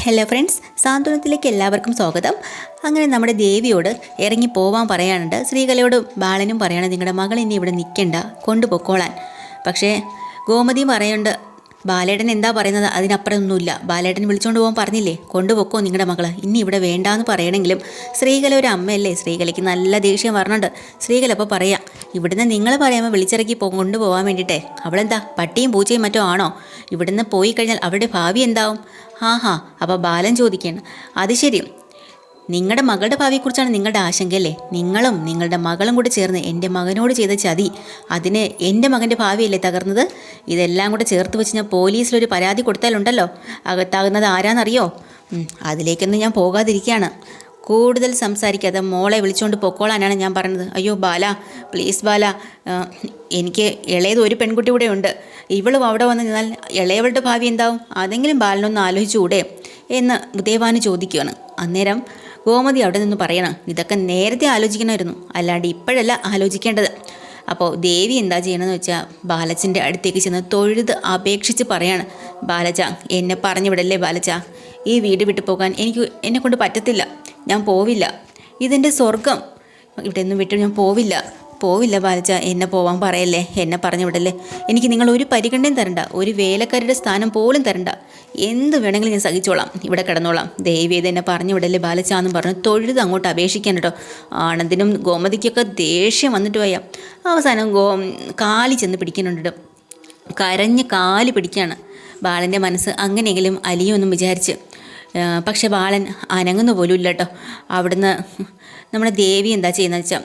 Hello friends, സാന്ത്വനത്തിലേക്ക് എല്ലാവർക്കും സ്വാഗതം. അങ്ങനെ നമ്മുടെ ദേവിയോട് ഇറങ്ങി പോവാൻ പറയാനുണ്ട്. ശ്രീകലയോടും ബാലനും പറയാണ്, നിങ്ങളുടെ മകൾ ഇനി ഇവിടെ നിൽക്കണ്ട, കൊണ്ടുപോയിക്കോളാൻ. പക്ഷേ ഗോമതിയും പറയുന്നുണ്ട്, ബാലേട്ടൻ എന്താ പറയുന്നത്, അതിനപ്പുറം ഒന്നുമില്ല. ബാലേട്ടൻ വിളിച്ചുകൊണ്ട് പോകാൻ പറഞ്ഞില്ലേ, കൊണ്ടുപോക്കോ നിങ്ങളുടെ മകൾ, ഇനി ഇവിടെ വേണ്ടാന്ന് പറയണമെങ്കിലും ശ്രീകല ഒരു അമ്മയല്ലേ, ശ്രീകലയ്ക്ക് നല്ല ദേഷ്യം പറഞ്ഞുണ്ട്. ശ്രീകല അപ്പോൾ പറയാം, ഇവിടുന്ന് നിങ്ങൾ പറയാமல் വിളിച്ചിറക്കി കൊണ്ടുപോകാൻ വേണ്ടിയിട്ടേ, അവളെന്താ പട്ടിയും പൂച്ചയും മറ്റോ ആണോ? ഇവിടുന്ന് പോയി കഴിഞ്ഞാൽ അവരുടെ ഭാവി എന്താവും? അപ്പോൾ ബാലൻ ചോദിക്കുകയാണ്, അത് ശരി, നിങ്ങളുടെ മകളുടെ ഭാവിയെക്കുറിച്ചാണ് നിങ്ങളുടെ ആശങ്കയല്ലേ? നിങ്ങളും നിങ്ങളുടെ മകളും കൂടി ചേർന്ന് എൻ്റെ മകനോട് ചെയ്ത ചതി, അതിന് എൻ്റെ മകൻ്റെ ഭാവിയല്ലേ തകർന്നത്? ഇതെല്ലാം കൂടെ ചേർത്ത് വെച്ച് ഞാൻ പോലീസിലൊരു പരാതി കൊടുത്താലുണ്ടല്ലോ, അകത്താകുന്നത് ആരാന്നറിയോ? അതിലേക്കൊന്നും ഞാൻ പോകാതിരിക്കുകയാണ്. കൂടുതൽ സംസാരിക്കാതെ മോളെ വിളിച്ചുകൊണ്ട് പൊക്കോളാനാണ് ഞാൻ പറഞ്ഞത്. അയ്യോ ബാല, പ്ലീസ് ബാല, എനിക്ക് ഇളയത് ഒരു പെൺകുട്ടി കൂടെ ഉണ്ട്. ഇവളും അവിടെ വന്ന് നിന്നാൽ ഇളയവളുടെ ഭാവി എന്താവും? അതെങ്കിലും ബാലനൊന്ന് ആലോചിച്ചുകൂടെ എന്ന് ദേവാന് ചോദിക്കുകയാണ്. അന്നേരം ഗോമതി അവിടെ നിന്ന് പറയണം, ഇതൊക്കെ നേരത്തെ ആലോചിക്കണമായിരുന്നു, അല്ലാണ്ട് ഇപ്പോഴല്ല ആലോചിക്കേണ്ടത്. അപ്പോൾ ദേവി എന്താ ചെയ്യണമെന്ന് വെച്ചാൽ ബാലച്ചൻ്റെ അടുത്തേക്ക് ചെന്ന് തൊഴുത് അപേക്ഷിച്ച് പറയാണ്, ബാലച്ച എന്നെ പറഞ്ഞു വിടല്ലേ ബാലച്ച, ഈ വീട് വിട്ടു പോകാൻ എന്നെക്കൊണ്ട് പറ്റത്തില്ല, ഞാൻ പോവില്ല, ഇതെൻ്റെ സ്വർഗം, ഇവിടെ നിന്ന് വിട്ട് ഞാൻ പോവില്ല ബാലച്ച, എന്നെ പോവാൻ പറയല്ലേ, എന്നെ പറഞ്ഞു വിടല്ലേ, എനിക്ക് നിങ്ങൾ ഒരു പരിഗണനയും തരണ്ട, ഒരു വേലക്കാരുടെ സ്ഥാനം പോലും തരണ്ട, എന്ത് വേണമെങ്കിലും ഞാൻ സഹിച്ചോളാം, ഇവിടെ കിടന്നോളാം, ദയവേത് എന്നെ പറഞ്ഞു വിടല്ലേ ബാലച്ച എന്നും പറഞ്ഞു തൊഴുത് അങ്ങോട്ട് അപേക്ഷിക്കാൻ കേട്ടോ. ആനന്ദിനും ഗോമതിക്കൊക്കെ ദേഷ്യം വന്നിട്ട് പോയ അവസാനം കാലി ചെന്ന് പിടിക്കുന്നുണ്ട്, കരഞ്ഞ് കാല് പിടിക്കുകയാണ്. ബാലൻ്റെ മനസ്സ് അങ്ങനെയെങ്കിലും അലിയൊന്നും വിചാരിച്ച്, പക്ഷെ ബാലൻ അനങ്ങുന്നു പോലും ഇല്ല കേട്ടോ. അവിടുന്ന് നമ്മുടെ ദേവി എന്താ ചെയ്യുന്നത് വെച്ചാൽ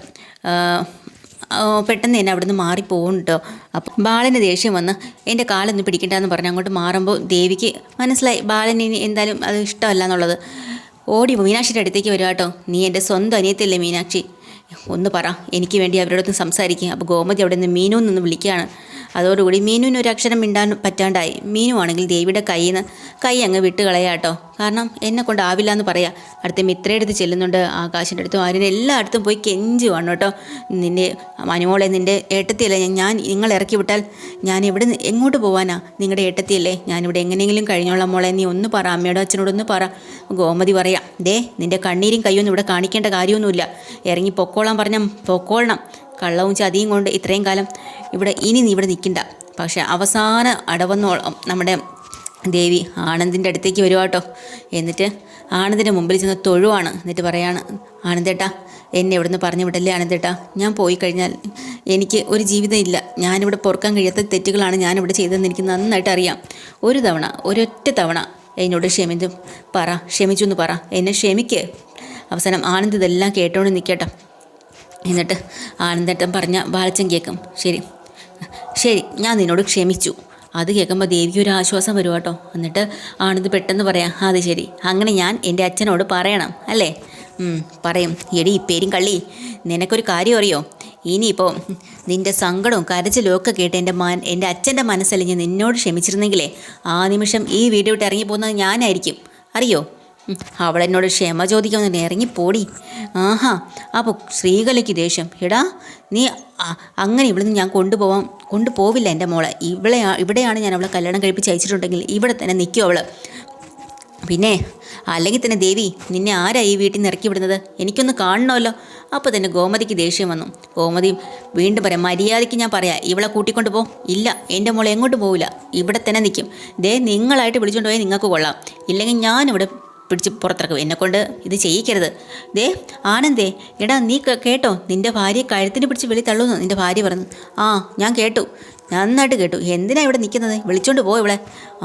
പെട്ടെന്ന് തന്നെ അവിടുന്ന് മാറിപ്പോകും കേട്ടോ. അപ്പം ബാലന് ദേഷ്യം വന്ന് എൻ്റെ കാലൊന്നും പിടിക്കണ്ടെന്ന് പറഞ്ഞ് അങ്ങോട്ട് മാറുമ്പോൾ ദേവിക്ക് മനസ്സിലായി ബാലന് ഇനി എന്തായാലും അത് ഇഷ്ടമല്ല എന്നുള്ളത്. ഓടി മീനാക്ഷിയുടെ അടുത്തേക്ക് വരിക കേട്ടോ. നീ എൻ്റെ സ്വന്തം അനിയത്തിയല്ലേ മീനാക്ഷി, ഒന്ന് പറ, എനിക്ക് വേണ്ടി അവരോടൊന്ന് സംസാരിക്കുക. അപ്പോൾ ഗോമതി അവിടെ നിന്ന് മീനു നിന്ന് വിളിക്കുകയാണ്. അതോടുകൂടി മീനുവിന് ഒരു അക്ഷരം മിണ്ടാൻ പറ്റാണ്ടായി. മീനു ആണെങ്കിൽ ദേവിയുടെ കയ്യിൽ നിന്ന് കൈ അങ്ങ് വിട്ട് കളയാട്ടോ. കാരണം എന്നെ കൊണ്ടാവില്ല എന്ന് പറയാം. അടുത്ത മിത്രയുടെ അടുത്ത് ചെല്ലുന്നുണ്ട്, ആകാശിൻ്റെ അടുത്തും ആര്യനെ എല്ലായിടത്തും പോയി കെഞ്ചുവാണ് കേട്ടോ. നിൻ്റെ മനുമോളെ, നിൻ്റെ ഏട്ടത്തിയല്ലേ നിങ്ങൾ ഇറക്കി വിട്ടാൽ ഞാൻ ഇവിടെ എങ്ങോട്ട് പോവാനാ? നിങ്ങളുടെ ഏട്ടത്തിയല്ലേ, ഞാനിവിടെ എങ്ങനെയെങ്കിലും കഴിഞ്ഞോളാം മോളെ, നീ ഒന്ന് പറ, അമ്മയോടും അച്ഛനോടൊന്ന് പറ. ഗോമതി പറയാം, നിൻ്റെ കണ്ണീരും കയ്യൊന്നും ഇവിടെ കാണിക്കേണ്ട കാര്യമൊന്നുമില്ല, ഇറങ്ങി പൊക്കോളാൻ പറഞ്ഞാൽ പൊക്കോളണം. കള്ളവും ചതിയും കൊണ്ട് ഇത്രയും കാലം നീ ഇവിടെ നിൽക്കണ്ട. പക്ഷേ അവസാന അടവന്നോളം നമ്മുടെ ദേവി ആനന്ദിൻ്റെ അടുത്തേക്ക് വരുക കേട്ടോ. എന്നിട്ട് ആനന്ദിൻ്റെ മുമ്പിൽ ചെന്ന് തൊഴുവാണ്. എന്നിട്ട് പറയാണ്, ആനന്ദേട്ടാ എന്നെ ഇവിടുന്ന് പറഞ്ഞു വിടല്ലേ ആനന്ദേട്ടാ, ഞാൻ പോയി കഴിഞ്ഞാൽ എനിക്ക് ഒരു ജീവിതം ഇല്ല, ഞാനിവിടെ പൊറുക്കാൻ കഴിയാത്ത തെറ്റുകളാണ് ഞാനിവിടെ ചെയ്തതെന്ന് എനിക്ക് നന്നായിട്ട് അറിയാം. ഒരൊറ്റ തവണ എന്നോട് ക്ഷമിച്ചു എന്ന് പറ, എന്നെ ക്ഷമിക്ക്. അവസാനം ആനന്ദ് ഇതെല്ലാം കേട്ടോണ്ട് നിൽക്കട്ടോ. എന്നിട്ട് ആനന്ദേട്ടൻ പറഞ്ഞ ബാലച്ചൻ കേൾക്കും, ശരി ഞാൻ നിന്നോട് ക്ഷമിച്ചു. അത് കേൾക്കുമ്പോൾ ദേവിക്ക് ഒരു ആശ്വാസം വരും കേട്ടോ. എന്നിട്ട് ആനന്ദ് പെട്ടെന്ന് പറയാം, അത് ശരി, അങ്ങനെ ഞാൻ എൻ്റെ അച്ഛനോട് പറയണം അല്ലേ? പറയും. എടി പേരും കള്ളി, നിനക്കൊരു കാര്യം അറിയോ? ഇനിയിപ്പോൾ നിൻ്റെ സങ്കടവും കരച്ചിലും ഒക്കെ കേട്ട് എൻ്റെ അച്ഛൻ്റെ മനസ്സലിഞ്ഞ് നിന്നോട് ക്ഷമിച്ചിരുന്നെങ്കിലേ ആ നിമിഷം ഈ വീട് വിട്ട് ഇറങ്ങിപ്പോകുന്നത് ഞാനായിരിക്കും, അറിയോ? അവളെന്നോട് ക്ഷമ ചോദിക്കാമെന്ന് ഇറങ്ങിപ്പോടി. അപ്പോൾ ശ്രീകലയ്ക്ക് ദേഷ്യം, എടാ നീ അങ്ങനെ ഇവിടുന്ന് ഞാൻ കൊണ്ടുപോവില്ല എൻ്റെ മോളെ, ഇവിടെയാണ് ഞാൻ അവളെ കല്യാണം കഴിപ്പിച്ച് അയച്ചിട്ടുണ്ടെങ്കിൽ ഇവിടെ തന്നെ നിൽക്കും അവൾ. പിന്നെ അല്ലെങ്കിൽ തന്നെ ദേവി, നിന്നെ ആരാ ഈ വീട്ടിൽ നിന്ന് ഇറക്കി വിടുന്നത്? എനിക്കൊന്ന് കാണണമല്ലോ. അപ്പോൾ തന്നെ ഗോമതിക്ക് ദേഷ്യം വന്നു. ഗോമതി വീണ്ടും പറയാം, മര്യാദയ്ക്ക് ഞാൻ പറയാം, ഇവളെ കൂട്ടിക്കൊണ്ട് പോ. ഇല്ല, എൻ്റെ മോളെ എങ്ങോട്ട് പോവില്ല, ഇവിടെ തന്നെ നിൽക്കും. നിങ്ങളായിട്ട് വിളിച്ചുകൊണ്ട് പോയാൽ നിങ്ങൾക്ക് കൊള്ളാം, ഇല്ലെങ്കിൽ ഞാനിവിടെ പിടിച്ച് പുറത്തിറക്കും, എന്നെക്കൊണ്ട് ഇത് ചെയ്യിക്കരുത്. ആനന്ദേ, എടാ നീ കേട്ടോ, നിൻ്റെ ഭാര്യയെ കഴുത്തിന് പിടിച്ച് വെളി തള്ളുന്നു നിൻ്റെ ഭാര്യ പറഞ്ഞു. ഞാൻ കേട്ടു, നന്നായിട്ട് കേട്ടു. എന്തിനാ ഇവിടെ നിൽക്കുന്നത്? വിളിച്ചോണ്ട് പോ ഇവളെ.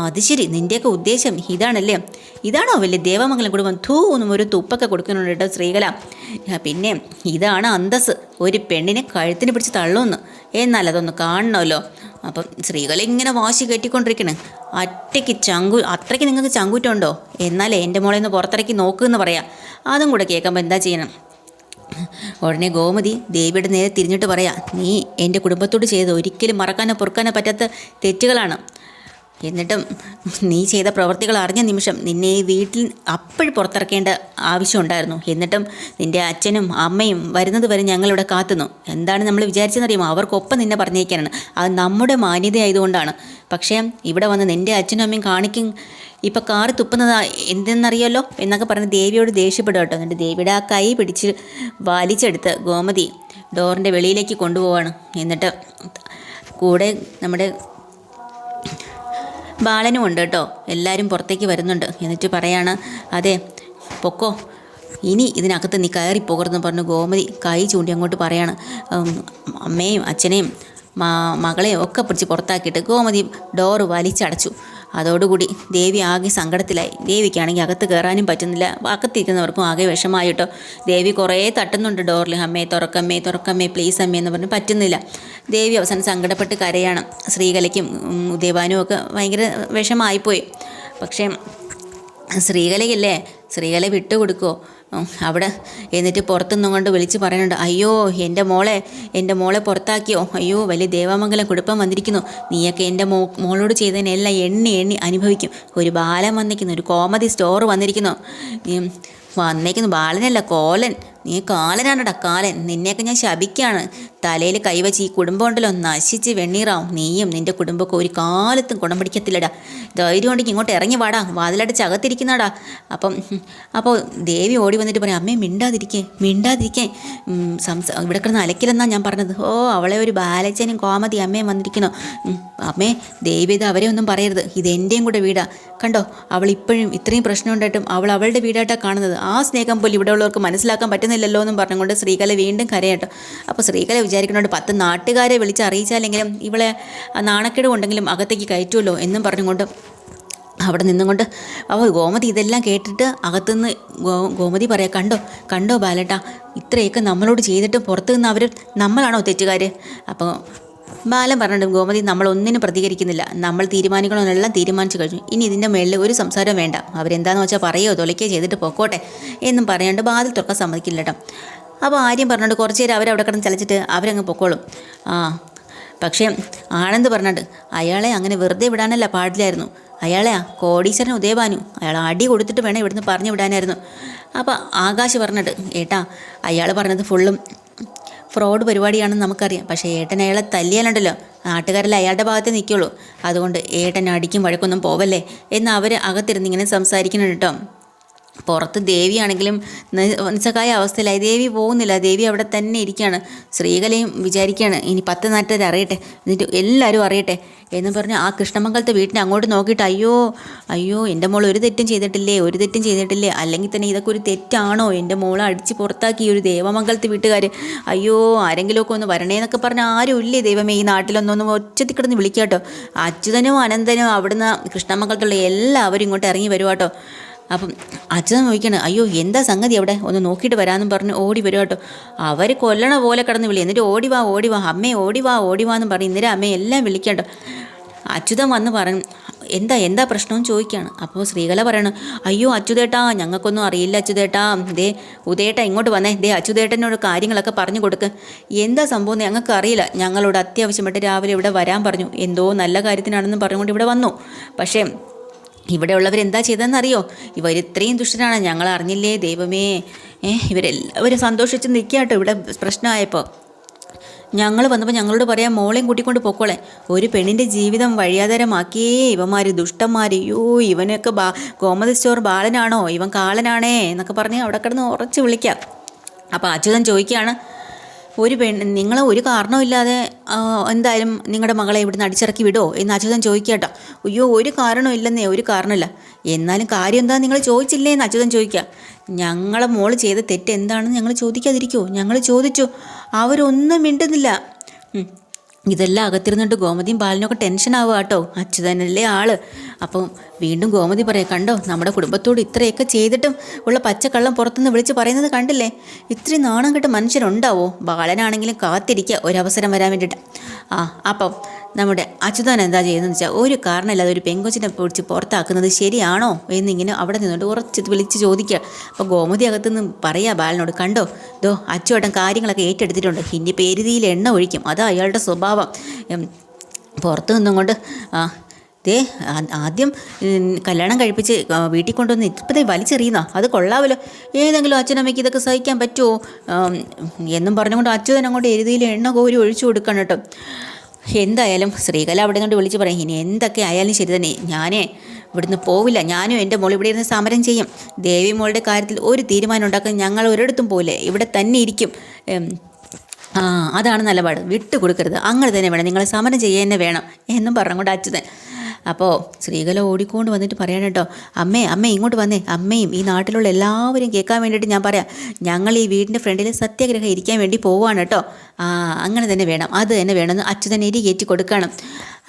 അത് ശരി, നിൻ്റെയൊക്കെ ഉദ്ദേശം ഇതാണല്ലേ? ഇതാണോ വലിയ ദേവമംഗലം കുടുംബം? എന്നും ഒരു തുപ്പൊക്കെ കൊടുക്കുന്നുണ്ട് കേട്ടോ ശ്രീകല. പിന്നെ ഇതാണ് അന്തസ്, ഒരു പെണ്ണിനെ കഴുത്തിന് പിടിച്ച് തള്ളുമെന്ന്. എന്നാൽ അതൊന്ന് കാണണമല്ലോ. അപ്പം ശ്രീകല ഇങ്ങനെ വാശി കെട്ടിക്കൊണ്ടിരിക്കണേ. അത്രയ്ക്ക് നിങ്ങൾക്ക് ചങ്കൂറ്റുണ്ടോ? എന്നാലേ എൻ്റെ മോളെ ഒന്ന് പുറത്തിറക്കി നോക്കുമെന്ന് പറയാം. അതും കൂടെ കേൾക്കുമ്പോൾ എന്താ ചെയ്യണം? ഉടനെ ഗോമതി ദേവിയുടെ നേരെ തിരിഞ്ഞിട്ട് പറയാം, നീ എൻ്റെ കുടുംബത്തോട് ചെയ്ത് ഒരിക്കലും മറക്കാനോ പൊറുക്കാനോ പറ്റാത്ത തെറ്റുകളാണ്. എന്നിട്ടും നീ ചെയ്ത പ്രവൃത്തികൾ അറിഞ്ഞ നിമിഷം നിന്നെ ഈ വീട്ടിൽ അപ്പോഴും പുറത്തിറക്കേണ്ട ആവശ്യമുണ്ടായിരുന്നു. എന്നിട്ടും നിൻ്റെ അച്ഛനും അമ്മയും വരുന്നത് വരെ ഞങ്ങളിവിടെ കാത്തുന്നു. എന്താണ് നമ്മൾ വിചാരിച്ചെന്നറിയുമോ? അവർക്കൊപ്പം നിന്നെ പറഞ്ഞേക്കാനാണ്. അത് നമ്മുടെ മാന്യതയായതുകൊണ്ടാണ്. പക്ഷേ ഇവിടെ വന്ന് നിൻ്റെ അച്ഛനും അമ്മയും ഇപ്പം കാറ് തുപ്പുന്നത് എന്തെന്നറിയാലോ എന്നൊക്കെ പറഞ്ഞ് ദേവിയോട് ദേഷ്യപ്പെടുക കേട്ടോ. എന്നിട്ട് ദേവിയുടെ ആ കൈ പിടിച്ച് വലിച്ചെടുത്ത് ഗോമതി ഡോറിൻ്റെ വെളിയിലേക്ക് കൊണ്ടുപോവാണ്. എന്നിട്ട് കൂടെ നമ്മുടെ ബാലനും ഉണ്ട് കേട്ടോ. എല്ലാവരും പുറത്തേക്ക് വരുന്നുണ്ട്. എന്നിട്ട് പറയാണ്, അതെ പൊക്കോ, ഇനി ഇതിനകത്ത് നീ കയറിപ്പോകരുതെന്ന് പറഞ്ഞു ഗോമതി കൈ ചൂണ്ടി അങ്ങോട്ട് പറയാണ്. അമ്മയും അച്ഛനെയും മകളെയും ഒക്കെ പിടിച്ച് പുറത്താക്കിയിട്ട് ഗോമതി ഡോറ് വലിച്ചടച്ചു. അതോടുകൂടി ദേവി ആകെ സങ്കടത്തിലായി. ദേവിക്കാണെങ്കിൽ അകത്ത് കയറാനും പറ്റുന്നില്ല. അകത്തിരിക്കുന്നവർക്കും ആകെ വിഷമായിട്ടോ. ദേവി കുറേ തട്ടുന്നുണ്ട് ഡോറിൽ, അമ്മേ തുറക്കമ്മേ തുറക്കമ്മേ പ്ലീസ് അമ്മേ എന്ന് പറഞ്ഞ് പറ്റുന്നില്ല. ദേവി അവസാനം സങ്കടപ്പെട്ട് കരയാണ്. ശ്രീകലയ്ക്കും ഉദയഭാനും ഒക്കെ ഭയങ്കര വിഷമായിപ്പോയി. പക്ഷേ ശ്രീകലയല്ലേ, ശ്രീകല വിട്ടുകൊടുക്കുമോ അവിടെ? എന്നിട്ട് പുറത്തുനിന്നും കൊണ്ട് വിളിച്ച് പറയുന്നുണ്ട്, അയ്യോ എൻ്റെ മോളെ പുറത്താക്കിയോ, അയ്യോ വലിയ ദേവാമംഗലം കുഴപ്പം വന്നിരിക്കുന്നു, നീയൊക്കെ എൻ്റെ മോളോട് ചെയ്തതിനെല്ലാം എണ്ണി എണ്ണി അനുഭവിക്കും. ഒരു ബാലൻ വന്നിരിക്കുന്നു, ഒരു കോമഡി സ്റ്റോർ വന്നിരിക്കുന്നു, ബാലനല്ല കോലൻ, നീ കാലനാണടാ കാലൻ, നിന്നെയൊക്കെ ഞാൻ ശപിക്കുകയാണ്. തലയിൽ കൈവച്ച് ഈ കുടുംബം ഉണ്ടല്ലോ നശിച്ച് വെണ്ണീറാവും. നീയും നിൻ്റെ കുടുംബമൊക്കെ ഒരു കാലത്തും കുടം പിടിക്കത്തില്ലടാ. ധൈര്യം ഉണ്ടെങ്കിൽ ഇങ്ങോട്ട് ഇറങ്ങി വാടാ, വാതിലടിച്ച് അകത്തിരിക്കുന്നടാ. അപ്പോൾ ദേവി ഓടി വന്നിട്ട് പറയാം, അമ്മേ മിണ്ടാതിരിക്കേ ഇവിടെ കിടന്ന് അലക്കില്ലെന്നാണ് ഞാൻ പറഞ്ഞത്. ഓ അവളെ ഒരു ബാലച്ചനും കോമതി അമ്മയും വന്നിരിക്കുന്നു. അമ്മേ ദേവി ഇത് അവരെ ഒന്നും പറയരുത്, ഇതെൻ്റെയും കൂടെ വീടാ. കണ്ടോ അവൾ ഇപ്പോഴും ഇത്രയും പ്രശ്നം ഉണ്ടായിട്ടും അവൾ അവളുടെ വീടായിട്ടാണ് കാണുന്നത്. ആ സ്നേഹം പോലും ഇവിടെ ഉള്ളവർക്ക് മനസ്സിലാക്കാൻ പറ്റുന്നില്ലല്ലോ എന്നും പറഞ്ഞുകൊണ്ട് ശ്രീകല വീണ്ടും കരയാട്ടോ. അപ്പോൾ ശ്രീകല വിചാരിക്കുന്നുണ്ട് 10 നാട്ടുകാരെ വിളിച്ച് അറിയിച്ചാലെങ്കിലും ഇവളെ നാണക്കേട് കൊണ്ടെങ്കിലും അകത്തേക്ക് കയറ്റുമല്ലോ എന്നും പറഞ്ഞുകൊണ്ട് അവിടെ നിന്നുകൊണ്ട് ഗോമതി ഇതെല്ലാം കേട്ടിട്ട് അകത്തുനിന്ന് ഗോമതി പറയാം, കണ്ടോ ബാലേട്ടാ, ഇത്രയൊക്കെ നമ്മളോട് ചെയ്തിട്ട് പുറത്തു നിന്ന് അവർ നമ്മളാണോ തെറ്റുകാർ? അപ്പോൾ ബാലൻ പറഞ്ഞിട്ട് ഗോമതി നമ്മളൊന്നിനും പ്രതികരിക്കുന്നില്ല, നമ്മൾ തീരുമാനിക്കണമെന്നെല്ലാം തീരുമാനിച്ചു കഴിഞ്ഞു, ഇനി ഇതിൻ്റെ മേളിൽ ഒരു സംസാരം വേണ്ട, അവരെന്താണെന്ന് വെച്ചാൽ പറയുകയോ തൊലയ്ക്കുകയോ ചെയ്തിട്ട് പൊക്കോട്ടെ എന്നും പറയാണ്ട് വാതിൽ തുറക്കാൻ സമ്മതിക്കില്ല കേട്ടോ. അപ്പോൾ ആര്യം പറഞ്ഞിട്ട് കുറച്ച് നേരം അവരവിടെ കിടന്ന് ചലച്ചിട്ട് അവരങ്ങ് പൊക്കോളും. പക്ഷേ ആനന്ദ് പറഞ്ഞിട്ട് അയാളെ അങ്ങനെ വെറുതെ വിടാനല്ല പാടില്ലായിരുന്നു, അയാളെ കോടീശ്വരൻ ഉദയഭാനു അയാൾ അടി കൊടുത്തിട്ട് വേണം ഇവിടുന്ന് പറഞ്ഞു വിടാനായിരുന്നു. അപ്പോൾ ആകാശ് പറഞ്ഞിട്ട് ഏട്ടാ അയാൾ പറഞ്ഞത് ഫുള്ളും ഫ്രോഡ് പരിപാടിയാണെന്ന് നമുക്കറിയാം, പക്ഷേ ഏട്ടൻ അയാളെ തല്ലിയാലുണ്ടല്ലോ നാട്ടുകാരെല്ലാം അയാളുടെ ഭാഗത്തേ നിൽക്കുള്ളൂ, അതുകൊണ്ട് ഏട്ടൻ അടിക്കും വഴക്കൊന്നും പോവല്ലേ എന്ന് അവർ അകത്തിരുന്ന് ഇങ്ങനെ സംസാരിക്കുന്നുണ്ട് കേട്ടോ. പുറത്ത് ദേവിയാണെങ്കിലും നിസ്സഹായ അവസ്ഥയിലായി. ദേവി പോകുന്നില്ല, ദേവി അവിടെ തന്നെ ഇരിക്കുകയാണ്. ശ്രീകലയും വിചാരിക്കുകയാണ് ഇനി 10 നാട്ടുകാർ അറിയട്ടെ, എന്നിട്ട് എല്ലാവരും അറിയട്ടെ എന്ന് പറഞ്ഞ് ആ കൃഷ്ണമംഗലത്തെ വീട്ടിനെ അങ്ങോട്ട് നോക്കിയിട്ട് അയ്യോ എൻ്റെ മോൾ ഒരു തെറ്റും ചെയ്തിട്ടില്ലേ, അല്ലെങ്കിൽ തന്നെ ഇതൊക്കെ ഒരു തെറ്റാണോ, എൻ്റെ മോളെ അടിച്ച് പുറത്താക്കി ഒരു ദേവമംഗലത്തെ വീട്ടുകാർ, അയ്യോ ആരെങ്കിലുമൊക്കെ ഒന്ന് വരണേന്നൊക്കെ പറഞ്ഞാൽ ആരും ഇല്ലേ ദൈവമേ ഈ നാട്ടിലൊന്നും ഒച്ചത്തിൽ കിടന്ന് വിളിക്കാട്ടോ. അച്യുതനും അനന്തനും അവിടുന്ന് കൃഷ്ണമംഗലത്തുള്ള എല്ലാവരും ഇങ്ങോട്ട് ഇറങ്ങി വരുവാട്ടോ. അപ്പം അച്ഛൻ നോക്കിയാണ്, അയ്യോ എന്താ സംഗതി അവിടെ ഒന്ന് നോക്കിയിട്ട് വരാമെന്നും പറഞ്ഞ് ഓടി വരും കേട്ടോ. അവർ കൊല്ലണ പോലെ കിടന്ന് വിളി, എന്നിട്ട് ഓടി വാ അമ്മേ ഓടി വാന്നും പറഞ്ഞ് ഇന്നലെ അമ്മയെ എല്ലാം വിളിക്കട്ടോ. അച്യുതൻ വന്ന് പറഞ്ഞു എന്താ പ്രശ്നവും ചോദിക്കുകയാണ്. അപ്പോൾ ശ്രീകല പറയണം, അയ്യോ അച്യുതേട്ടാ ഞങ്ങൾക്കൊന്നും അറിയില്ല അച്യുതേട്ടാ, ദേ ഉദയേട്ടാ ഇങ്ങോട്ട് വന്നേ, ദേ അച്യുതേട്ടനോട് കാര്യങ്ങളൊക്കെ പറഞ്ഞു കൊടുക്ക്, എന്താ സംഭവം ഞങ്ങൾക്ക് അറിയില്ല, ഞങ്ങളോട് അത്യാവശ്യമായിട്ട് രാവിലെ ഇവിടെ വരാൻ പറഞ്ഞു, എന്തോ നല്ല കാര്യത്തിനാണെന്ന് പറഞ്ഞുകൊണ്ട് ഇവിടെ വന്നു, പക്ഷേ ഇവിടെ ഉള്ളവരെന്താ ചെയ്തതെന്നറിയോ, ഇവർ ഇത്രയും ദുഷ്ടരാണ്, ഞങ്ങൾ അറിഞ്ഞില്ലേ ദൈവമേ, ഇവരെല്ലാവരും സന്തോഷിച്ച് നിൽക്കുക കേട്ടോ. ഇവിടെ പ്രശ്നമായപ്പോൾ ഞങ്ങൾ വന്നപ്പോൾ ഞങ്ങളോട് പറയാം മോളെയും കൂട്ടിക്കൊണ്ട് പൊക്കോളെ, ഒരു പെണ്ണിൻ്റെ ജീവിതം വഴിയാധാരമാക്കിയേ ഇവന്മാർ ദുഷ്ടന്മാർ, ഇവനൊക്കെ ഗോമതി സ്റ്റോർ ബാലനാണോ, ഇവൻ കാളനാണേ എന്നൊക്കെ പറഞ്ഞ് അവിടെ കിടന്ന് ഉറച്ച് വിളിക്കാം. അപ്പോൾ അച്യുതൻ ചോദിക്കുകയാണ്, നിങ്ങൾ ഒരു കാരണമില്ലാതെ എന്തായാലും നിങ്ങളുടെ മകളെ ഇവിടുന്ന് അടിച്ചിറക്കി വിടുമോ എന്ന് അച്യുതൻ ചോദിക്കാട്ടോ. അയ്യോ ഒരു കാരണമില്ലെന്നേ, ഒരു കാരണമില്ല, എന്നാലും കാര്യം എന്താ നിങ്ങൾ ചോദിച്ചില്ലേ എന്ന് അച്യുതൻ ചോദിക്കുക. ഞങ്ങളെ മോള് ചെയ്ത തെറ്റ് എന്താണെന്ന് ഞങ്ങൾ ചോദിക്കാതിരിക്കുമോ, ഞങ്ങൾ ചോദിച്ചു, അവരൊന്നും മിണ്ടുന്നില്ല. ഇതെല്ലാം അകത്തിരുന്നിട്ട് ഗോമതിയും ബാലനൊക്കെ ടെൻഷൻ ആവുക കേട്ടോ, അച്യുതനല്ലേ ആള്. അപ്പം വീണ്ടും ഗോമതി പറയാം, കണ്ടോ നമ്മുടെ കുടുംബത്തോട് ഇത്രയൊക്കെ ചെയ്തിട്ടും ഉള്ള പച്ചക്കള്ളം പുറത്തുനിന്ന് വിളിച്ച് പറയുന്നത് കണ്ടില്ലേ, ഇത്രയും നാണം കെട്ട മനുഷ്യരുണ്ടാവോ, ബാലനാണെങ്കിലും കാത്തിരിക്കുക ഒരവസരം വരാൻ വേണ്ടിയിട്ട്. അപ്പം നമ്മുടെ അച്യുതൻ എന്താ ചെയ്യുന്നതെന്ന് വെച്ചാൽ ഒരു കാരണമില്ലാതെ ഒരു പെങ്കൊച്ചിനെ പിടിച്ച് പുറത്താക്കുന്നത് ശരിയാണോ എന്നിങ്ങനെ അവിടെ നിന്നുകൊണ്ട് ഉറച്ച് വിളിച്ച് ചോദിക്കുക. അപ്പോൾ ഗോമതി അകത്തുനിന്ന് പറയാ ബാലനോട്, കണ്ടോ അച്ചുവേട്ടൻ കാര്യങ്ങളൊക്കെ ഏറ്റെടുത്തിട്ടുണ്ട്, ഇനി പേരുതിയിൽ എണ്ണ ഒഴിക്കും, അതാ അയാളുടെ സ്വഭാവം. പുറത്തു നിന്നും കൊണ്ട് ആദ്യം കല്യാണം കഴിപ്പിച്ച് വീട്ടിൽ കൊണ്ടുവന്ന് ഇപ്പോഴത്തെ വലിച്ചെറിയുന്നോ, അത് കൊള്ളാമല്ലോ, ഏതെങ്കിലും അച്ഛനമ്മയ്ക്ക് ഇതൊക്കെ സഹിക്കാൻ പറ്റുമോ എന്നും പറഞ്ഞുകൊണ്ട് അച്യുതൻ അങ്ങോട്ട് എരുതിയിൽ എണ്ണ കോരി ഒഴിച്ചു കൊടുക്കണം കേട്ടോ. എന്തായാലും ശ്രീകല അവിടെ നിന്നുകൊണ്ട് വിളിച്ച് പറയും, ഇനി എന്തൊക്കെ ആയാലും ശരി തന്നെ, ഞാനേ ഇവിടുന്ന് പോവില്ല. ഞാനും എൻ്റെ മോൾ ഇവിടെ ഇരുന്ന് സമരം ചെയ്യും. ദേവി മോളുടെ കാര്യത്തിൽ ഒരു തീരുമാനം ഉണ്ടാക്കാൻ ഞങ്ങൾ ഒരിടത്തും പോയില്ലേ, ഇവിടെ തന്നെ ഇരിക്കും. അതാണ് നിലപാട്, വിട്ടു കൊടുക്കരുത്. അങ്ങനെ തന്നെ വേണം, നിങ്ങൾ സമരം ചെയ്യാൻ തന്നെ വേണം എന്നും പറഞ്ഞുകൊണ്ട് അച്യുതൻ. അപ്പോൾ ശ്രീകല ഓടിക്കൊണ്ട് വന്നിട്ട് പറയണം കേട്ടോ, അമ്മേ ഇങ്ങോട്ട് വന്നേ, അമ്മയും ഈ നാട്ടിലുള്ള എല്ലാവരും കേൾക്കാൻ വേണ്ടിയിട്ട് ഞാൻ പറയാം, ഞങ്ങൾ ഈ വീടിൻ്റെ ഫ്രണ്ടിൽ സത്യാഗ്രഹം ഇരിക്കാൻ വേണ്ടി പോവാണ് കേട്ടോ. അങ്ങനെ തന്നെ വേണം, അത് തന്നെ വേണമെന്ന് അച്യുതൻ എരി കയറ്റി കൊടുക്കണം.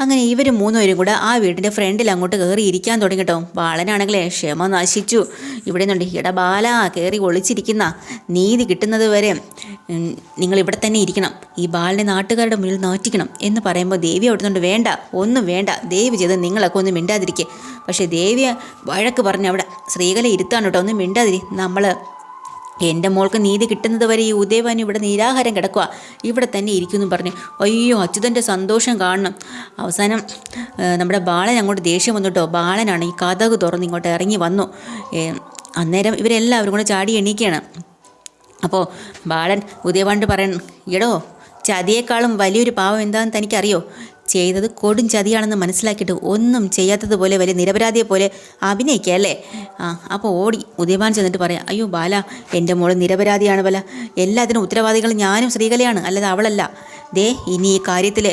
അങ്ങനെ ഇവർ മൂന്നുപേരും കൂടെ ആ വീടിൻ്റെ ഫ്രണ്ടിൽ അങ്ങോട്ട് കയറി ഇരിക്കാൻ തുടങ്ങി കേട്ടോ. ബാലനാണെങ്കിലേ ക്ഷമ നശിച്ചു. ഇവിടെ നിന്നുണ്ട്, ഇട ബാല കയറി ഒളിച്ചിരിക്കുന്ന, നീതി കിട്ടുന്നത് വരെ നിങ്ങൾ ഇവിടെ തന്നെ ഇരിക്കണം, ഈ ബാലനെ നാട്ടുകാരുടെ മുന്നിൽ നാറ്റിക്കണം എന്ന് പറയുമ്പോൾ ദേവി അവിടെ നിന്നുണ്ട്, വേണ്ട, ഒന്നും വേണ്ട, ദേവി ചെയ്ത് നിങ്ങളൊക്കെ ഒന്നും മിണ്ടാതിരിക്കുക. പക്ഷേ ദേവിയെ വഴക്ക് പറഞ്ഞ് അവിടെ ശ്രീകല ഇരുത്താണ് കേട്ടോ, ഒന്നും മിണ്ടാതിരി, എൻ്റെ മോൾക്ക് നീതി കിട്ടുന്നത് വരെ ഈ ഉദയവാൻ ഇവിടെ നിരാഹാരം കിടക്കുക, ഇവിടെ തന്നെ ഇരിക്കുമെന്ന് പറഞ്ഞു. അയ്യോ, അച്യുതൻ്റെ സന്തോഷം കാണണം. അവസാനം നമ്മുടെ ബാലൻ അങ്ങോട്ട് ദേഷ്യം വന്നു കേട്ടോ. ബാലനാണ് ഈ കതക് തുറന്ന് ഇങ്ങോട്ട് ഇറങ്ങി വന്നു. അന്നേരം ഇവരെല്ലാവരും കൂടെ ചാടി എണീക്കുകയാണ്. അപ്പോൾ ബാലൻ ഉദയവാണ്ട് പറയണം, എടോ, ചതിയേക്കാളും വലിയൊരു പാവം എന്താണെന്ന് തനിക്കറിയോ? ചെയ്തത് കൊടും ചതിയാണെന്ന് മനസ്സിലാക്കിയിട്ട് ഒന്നും ചെയ്യാത്തതുപോലെ വലിയ നിരപരാധിയെ പോലെ അഭിനയിക്കുക അല്ലേ? അപ്പോൾ ഓടി ഉദയവാൻ ചെന്നിട്ട് പറയാം, അയ്യോ ബാല, എൻ്റെ മോള് നിരപരാധിയാണ് ബാല, എല്ലാത്തിനും ഉത്തരവാദികൾ ഞാനും ശ്രീകലയാണ്, അല്ലാതെ അവളല്ല. ദേ, ഇനി ഈ കാര്യത്തിൽ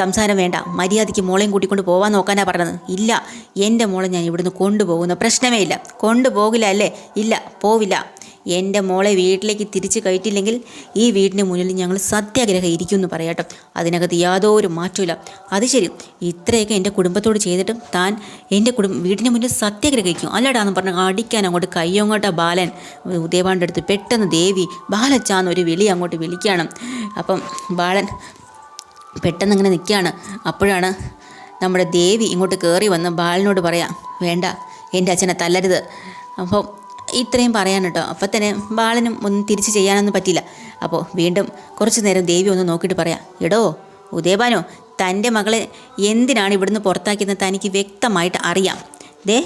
സംസാരം വേണ്ട, മര്യാദയ്ക്ക് മോളെയും കൂട്ടിക്കൊണ്ട് പോകാൻ നോക്കാനാണ് പറഞ്ഞത്. ഇല്ല, എൻ്റെ മോളെ ഞാൻ ഇവിടുന്ന് കൊണ്ടുപോകുന്ന പ്രശ്നമേ ഇല്ല. കൊണ്ടുപോകില്ല അല്ലേ? ഇല്ല, പോവില്ല. എൻ്റെ മോളെ വീട്ടിലേക്ക് തിരിച്ച് കയറ്റില്ലെങ്കിൽ ഈ വീടിന് മുന്നിൽ ഞങ്ങൾ സത്യാഗ്രഹം ഇരിക്കുമെന്ന് പറയാട്ടോ. അതിനകത്ത് യാതൊരു മാറ്റമില്ല. അത് ശരി, ഇത്രയൊക്കെ എൻ്റെ കുടുംബത്തോട് ചെയ്തിട്ടും താൻ എൻ്റെ വീടിന് മുന്നിൽ സത്യാഗ്രഹം ഇരിക്കും അല്ലടാന്ന് പറഞ്ഞ് അടിക്കാൻ അങ്ങോട്ട് കയ്യോങ്ങോട്ട ബാലൻ ഉദയവാൻ്റെ അടുത്ത് പെട്ടെന്ന് ദേവി ബാലച്ചാന്ന് ഒരു വിളി അങ്ങോട്ട് വിളിക്കുകയാണ്. അപ്പം ബാലൻ പെട്ടെന്ന് ഇങ്ങനെ നിൽക്കുകയാണ്. അപ്പോഴാണ് നമ്മുടെ ദേവി ഇങ്ങോട്ട് കയറി വന്ന് ബാലനോട് പറയാം, വേണ്ട, എൻ്റെ അച്ഛനെ തല്ലരുത്. അപ്പോൾ ഇത്രയും പറയാൻ കേട്ടോ. അപ്പം തന്നെ ബാലനും ഒന്നും തിരിച്ച് ചെയ്യാനൊന്നും പറ്റില്ല. അപ്പോൾ വീണ്ടും കുറച്ച് നേരം ദേവി ഒന്ന് നോക്കിയിട്ട് പറയാം, എടോ ഉദയഭാനോ, തൻ്റെ മകളെ എന്തിനാണ് ഇവിടുന്ന് പുറത്താക്കിയെന്ന് തനിക്ക് വ്യക്തമായിട്ട് അറിയാം. ദേ,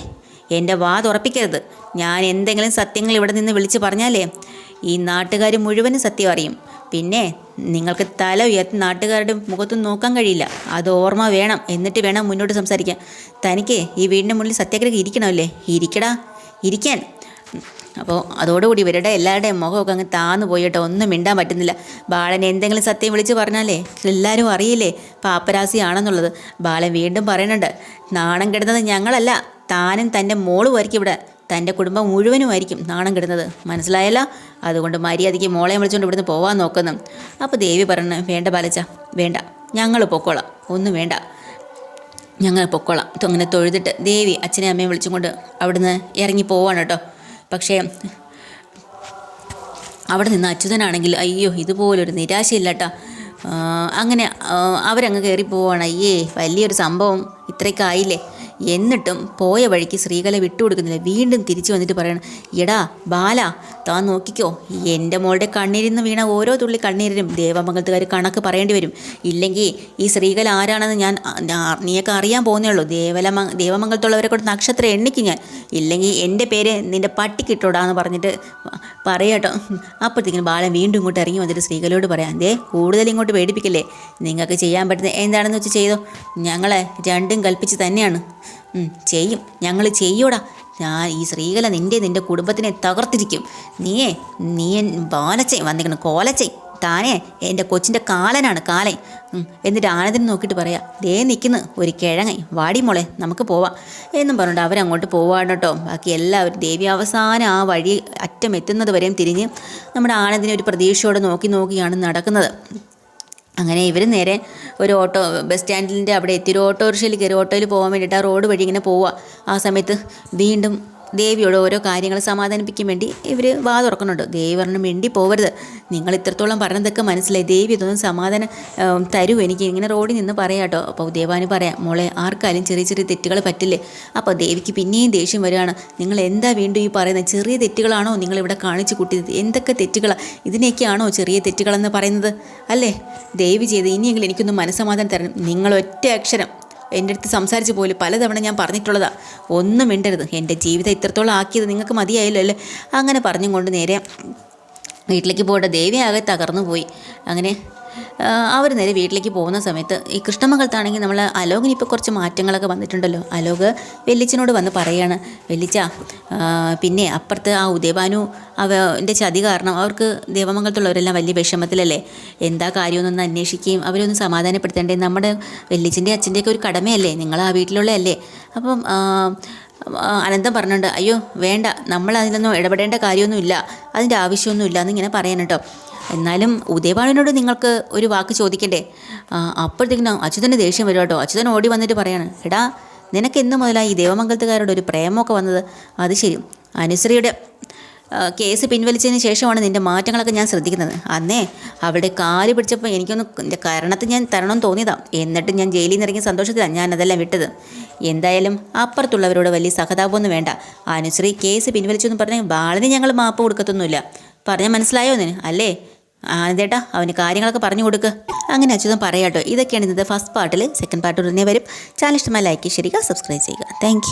എൻ്റെ വാ തുറപ്പിക്കരുത്. ഞാൻ എന്തെങ്കിലും സത്യങ്ങൾ ഇവിടെ നിന്ന് വിളിച്ച് പറഞ്ഞാലേ ഈ നാട്ടുകാർ മുഴുവനും സത്യം അറിയും. പിന്നെ നിങ്ങൾക്ക് തല ഉയർത്തി നാട്ടുകാരുടെ മുഖത്തും നോക്കാൻ കഴിയില്ല. അത് ഓർമ്മ വേണം. എന്നിട്ട് വേണം മുന്നോട്ട് സംസാരിക്കാൻ. തനിക്ക് ഈ വീടിൻ്റെ മുന്നിൽ സത്യാഗ്രഹം ഇരിക്കണമല്ലേ? ഇരിക്കടാ, ഇരിക്കാൻ. അപ്പോൾ അതോടുകൂടി ഇവരുടെ എല്ലാവരുടെയും മുഖമൊക്കെ അങ്ങ് താന്നു പോയിട്ടോ, ഒന്നും മിണ്ടാൻ പറ്റുന്നില്ല. ബാലൻ എന്തെങ്കിലും സത്യം വിളിച്ച് പറഞ്ഞാലേ എല്ലാവരും അറിയില്ലേ പാപ്പരാസിയാണെന്നുള്ളത്. ബാലൻ വീണ്ടും പറയുന്നുണ്ട്, നാണം കെടുന്നത് ഞങ്ങളല്ല, താനും തൻ്റെ മോളുമായിരിക്കും ഇവിടെ, തൻ്റെ കുടുംബം മുഴുവനുമായിരിക്കും നാണം കെടുന്നത്, മനസ്സിലായല്ലോ? അതുകൊണ്ട് മര്യാദയ്ക്ക് മോളെ വിളിച്ചുകൊണ്ട് ഇവിടുന്ന് പോകാൻ നോക്കുന്നു. അപ്പോൾ ദേവി പറഞ്ഞു, വേണ്ട ബാലച്ച, വേണ്ട, ഞങ്ങൾ പൊക്കോളാം, ഒന്നും വേണ്ട, ഞങ്ങൾ പൊക്കോളാം. അങ്ങനെ തൊഴുതിട്ട് ദേവി അച്ഛനെയും അമ്മയും വിളിച്ചും കൊണ്ട് അവിടുന്ന് ഇറങ്ങി പോവാണ് കേട്ടോ. പക്ഷേ അവിടെ നിന്ന് അച്യുതനാണെങ്കിൽ അയ്യോ ഇതുപോലൊരു നിരാശയില്ല കേട്ടോ. അങ്ങനെ അവരങ്ങ് കയറി പോവാണ്. അയ്യേ, വലിയൊരു സംഭവം ഇത്രയൊക്കെ ആയില്ലേ. എന്നിട്ടും പോയ വഴിക്ക് ശ്രീകല വിട്ടുകൊടുക്കുന്നില്ല. വീണ്ടും തിരിച്ചു വന്നിട്ട് പറയണം, എടാ ബാല, താൻ നോക്കിക്കോ, എൻ്റെ മോളുടെ കണ്ണീരിന്ന് വീണ ഓരോ തുള്ളി കണ്ണീരിനും ദേവമംഗലത്തുകാർ കണക്ക് പറയേണ്ടി വരും. ഇല്ലെങ്കിൽ ഈ ശ്രീകല ആരാണെന്ന് നീയൊക്കെ അറിയാൻ പോകുന്നേ ഉള്ളൂ. ദേവമംഗലത്തുള്ളവരെ കൊണ്ട് നക്ഷത്രം എണ്ണിക്കും ഞാൻ. ഇല്ലെങ്കിൽ എൻ്റെ പേര് നിൻ്റെ പട്ടിക്കിട്ടോടാന്ന് പറഞ്ഞിട്ട് പറയാട്ടോ. അപ്പോഴത്തേക്കിനും ബാലൻ വീണ്ടും ഇങ്ങോട്ട് ഇറങ്ങി വന്നിട്ട് ശ്രീകലയോട് പറയാം, കൂടുതൽ ഇങ്ങോട്ട് പേടിപ്പിക്കല്ലേ, നിങ്ങൾക്ക് ചെയ്യാൻ പറ്റുന്നത് എന്താണെന്ന് വെച്ച് ചെയ്തോ, ഞങ്ങളെ രണ്ടും കൽപ്പിച്ച് തന്നെയാണ് ചെയ്യും, ഞങ്ങൾ ചെയ്യൂടാ. ഈ ശ്രീകല നിൻ്റെ കുടുംബത്തിനെ തകർത്തിരിക്കും. നീ ബാലച്ചേ വന്നിരിക്കണം, കോലച്ചേ, താനേ എൻ്റെ കൊച്ചിൻ്റെ കാലനാണ്, കാലൻ. എന്നിട്ട് ആനന്ദിനെ നോക്കിയിട്ട് പറയാം, ദേ നിൽക്കുന്നു ഒരു കിഴങ്ങൻ, വാടി മോളെ നമുക്ക് പോവാം എന്നും പറഞ്ഞിട്ട് അവരങ്ങോട്ട് പോവാണ് കേട്ടോ. ബാക്കി എല്ലാവരും ദേവി അവസാനം ആ വഴി അറ്റം എത്തുന്നത് വരെയും തിരിഞ്ഞ് നമ്മുടെ ആനന്ദിനെ ഒരു പ്രതീക്ഷയോടെ നോക്കിയാണ് നടക്കുന്നത്. അങ്ങനെ ഇവർ നേരെ ഒരു ബസ് സ്റ്റാൻഡിൻ്റെ അവിടെ എത്തി ഒരു ഓട്ടോറിക്ഷയിൽ കയറി ഓട്ടോയിൽ പോകാൻ വേണ്ടിയിട്ട് ആ റോഡ് വഴി ഇങ്ങനെ പോവുക. ആ സമയത്ത് വീണ്ടും ദേവിയോട് ഓരോ കാര്യങ്ങൾ സമാധാനിപ്പിക്കാൻ വേണ്ടി ഇവർ വാ തുറക്കുന്നുണ്ട്. ദേവി പറഞ്ഞു, മിണ്ടി പോവരുത്, നിങ്ങൾ ഇത്രത്തോളം പറഞ്ഞതൊക്കെ മനസ്സിലായി, ദേവി ഇതൊന്നും സമാധാനം തരൂ എനിക്ക്, ഇങ്ങനെ റോഡിൽ നിന്ന് പറയാം കേട്ടോ. അപ്പോൾ ദേവാന് പറയാം, മോളെ ആർക്കാലും ചെറിയ ചെറിയ തെറ്റുകൾ പറ്റില്ലേ. അപ്പോൾ ദേവിക്ക് പിന്നെയും ദേഷ്യം വരികയാണ്. നിങ്ങൾ എന്താ വീണ്ടും ഈ പറയുന്നത്? ചെറിയ തെറ്റുകളാണോ നിങ്ങളിവിടെ കാണിച്ചു കൂട്ടിയത്? എന്തൊക്കെ തെറ്റുകളാണ്? ഇതിനെയൊക്കെയാണോ ചെറിയ തെറ്റുകളെന്ന് പറയുന്നത്? അല്ലേ ദേവി ചെയ്ത് ഇനിയെങ്കിലും എനിക്കൊന്ന് മനസ്സമാധാനം തരണം. നിങ്ങൾ ഒറ്റ അക്ഷരം എൻ്റെ അടുത്ത് സംസാരിച്ച് പോലും പലതവണ ഞാൻ പറഞ്ഞിട്ടുള്ളതാണ്, ഒന്നും മിണ്ടരുത്, എൻ്റെ ജീവിതം ഇത്രത്തോളം ആക്കിയത് നിങ്ങൾക്ക് മതിയായല്ലോ അല്ലേ. അങ്ങനെ പറഞ്ഞും കൊണ്ട് നേരെ വീട്ടിലേക്ക് പോയിട്ട് ദേവി ആകെ തകർന്നു പോയി. അങ്ങനെ അവർ നേരെ വീട്ടിലേക്ക് പോകുന്ന സമയത്ത് ഈ കൃഷ്ണമംഗലത്താണെങ്കിൽ നമ്മൾ അലോകിന് ഇപ്പോൾ കുറച്ച് മാറ്റങ്ങളൊക്കെ വന്നിട്ടുണ്ടല്ലോ. അലോക് വെല്ലിച്ചനോട് വന്ന് പറയാണ്, വെല്ലിച്ച പിന്നെ അപ്പുറത്ത് ആ ഉദയഭാനു അവൻ്റെ ചതി കാരണം അവർക്ക് ദേവമംഗലത്തുള്ളവരെല്ലാം വലിയ വിഷമത്തിലല്ലേ, എന്താ കാര്യമൊന്നൊന്ന് അന്വേഷിക്കുകയും അവരൊന്ന് സമാധാനപ്പെടുത്തേണ്ടേ, നമ്മുടെ വെല്ലിച്ചൻ്റെ അച്ഛൻ്റെയൊക്കെ ഒരു കടമയല്ലേ, നിങ്ങൾ ആ വീട്ടിലുള്ളതല്ലേ. അപ്പം അനന്തം പറഞ്ഞിട്ടുണ്ട്, അയ്യോ വേണ്ട, നമ്മൾ അതിലൊന്നും ഇടപെടേണ്ട കാര്യമൊന്നുമില്ല, അതിൻ്റെ ആവശ്യമൊന്നുമില്ല എന്നിങ്ങനെ പറയാൻ കേട്ടോ. എന്നാലും ഉദയഭാനുവിനോട് നിങ്ങൾക്ക് ഒരു വാക്ക് ചോദിക്കണ്ടേ. അപ്പോഴത്തേക്കും അച്യുതന് ദേഷ്യം വരും കേട്ടോ. അച്യുതൻ ഓടി വന്നിട്ട് പറയാണ്, എടാ നിനക്ക് എന്ന് മുതലായി ഈ ദേവമംഗലത്തുകാരുടെ ഒരു പ്രേമമൊക്കെ വന്നത്? അത് ശരി, അനുശ്രീയുടെ കേസ് പിൻവലിച്ചതിന് ശേഷമാണ് നിൻ്റെ മാറ്റങ്ങളൊക്കെ ഞാൻ ശ്രദ്ധിക്കുന്നത്. അന്നേ അവളുടെ കാല് പിടിച്ചപ്പോൾ എനിക്കൊന്ന് എൻ്റെ കരണത്ത് ഞാൻ തരണമെന്ന് തോന്നിയതാണ്. എന്നിട്ട് ഞാൻ ജയിലിൽ നിന്ന് ഇറങ്ങിയ സന്തോഷത്തിലാണ് ഞാൻ അതെല്ലാം വിട്ടത്. എന്തായാലും അപ്പുറത്തുള്ളവരോട് വലിയ സഹതാപമൊന്നും വേണ്ട. അനുശ്രീ കേസ് പിൻവലിച്ചു എന്ന് പറഞ്ഞാൽ ബാലന് ഞങ്ങൾ മാപ്പ് കൊടുക്കത്തൊന്നുമില്ല. പറഞ്ഞാൽ മനസ്സിലായോ നിന് അല്ലേ? അതേട്ടാ അവന് കാര്യങ്ങളൊക്കെ പറഞ്ഞു കൊടുക്കുക. അങ്ങനെ അച്യുതൻ പറയാട്ടോ. ഇതൊക്കെയാണ് ഇന്നത്തെ ഫസ്റ്റ് പാർട്ടിൽ. സെക്കൻഡ് പാർട്ട് ഉടനെ വരും. ചാനൽ ഇഷ്ടമായി ലൈക്ക് ചെയ്യുക, സബ്സ്ക്രൈബ് ചെയ്യുക. താങ്ക്